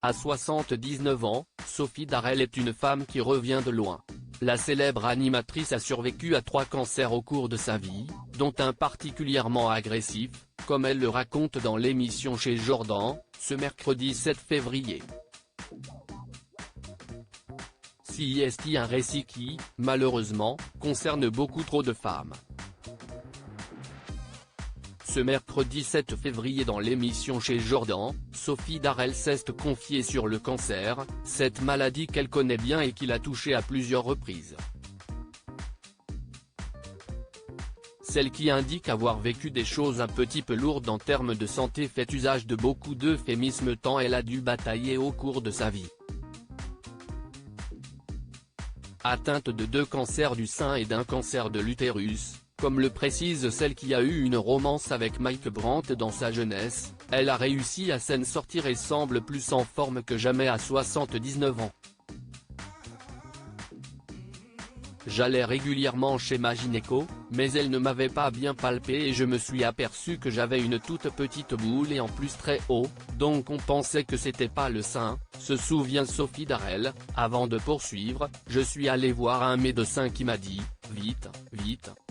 À 79 ans, Sophie Darel est une femme qui revient de loin. La célèbre animatrice a survécu à 3 cancers au cours de sa vie, dont un particulièrement agressif, comme elle le raconte dans l'émission Chez Jordan, ce mercredi 7 février. CIST, un récit qui, malheureusement, concerne beaucoup trop de femmes. Ce mercredi 7 février dans l'émission Chez Jordan, Sophie Darel s'est confiée sur le cancer, cette maladie qu'elle connaît bien et qui l'a touchée à plusieurs reprises. Celle qui indique avoir vécu des choses un petit peu lourdes en termes de santé fait usage de beaucoup d'euphémismes tant elle a dû batailler au cours de sa vie. Atteinte de 2 cancers du sein et d'un cancer de l'utérus, comme le précise celle qui a eu une romance avec Mike Brandt dans sa jeunesse, elle a réussi à s'en sortir et semble plus en forme que jamais à 79 ans. J'allais régulièrement chez ma gynéco, mais elle ne m'avait pas bien palpé et je me suis aperçu que j'avais une toute petite boule et en plus très haut, donc on pensait que c'était pas le sein, se souvient Sophie Darel. Avant de poursuivre, je suis allé voir un médecin qui m'a dit, vite,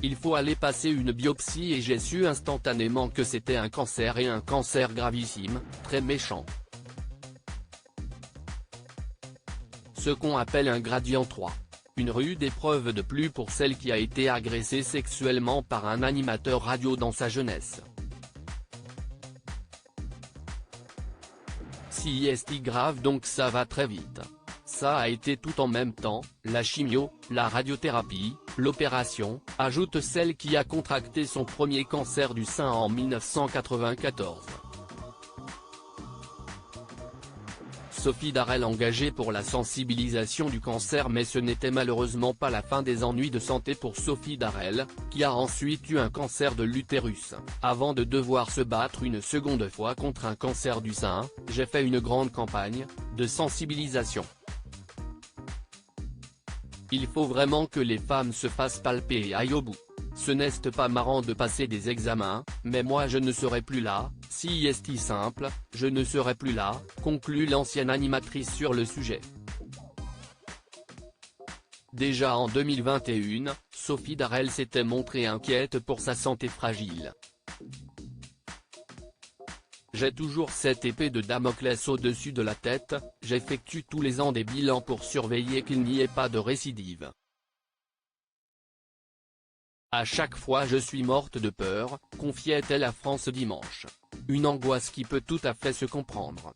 il faut aller passer une biopsie et j'ai su instantanément que c'était un cancer et un cancer gravissime, très méchant. Ce qu'on appelle un gradient 3. Une rude épreuve de plus pour celle qui a été agressée sexuellement par un animateur radio dans sa jeunesse. CIST grave donc ça va très vite. Ça a été tout en même temps, la chimio, la radiothérapie, l'opération, ajoute celle qui a contracté son premier cancer du sein en 1994. Sophie Darel engagée pour la sensibilisation du cancer, mais ce n'était malheureusement pas la fin des ennuis de santé pour Sophie Darel, qui a ensuite eu un cancer de l'utérus. Avant de devoir se battre une seconde fois contre un cancer du sein, j'ai fait une grande campagne de sensibilisation. Il faut vraiment que les femmes se fassent palper et aillent au bout. Ce n'est pas marrant de passer des examens, mais moi je ne serai plus là, CIST simple, je ne serai plus là, conclut l'ancienne animatrice sur le sujet. Déjà en 2021, Sophie Darel s'était montrée inquiète pour sa santé fragile. J'ai toujours cette épée de Damoclès au-dessus de la tête, j'effectue tous les ans des bilans pour surveiller qu'il n'y ait pas de récidive. À chaque fois je suis morte de peur, confiait-elle à France Dimanche. Une angoisse qui peut tout à fait se comprendre.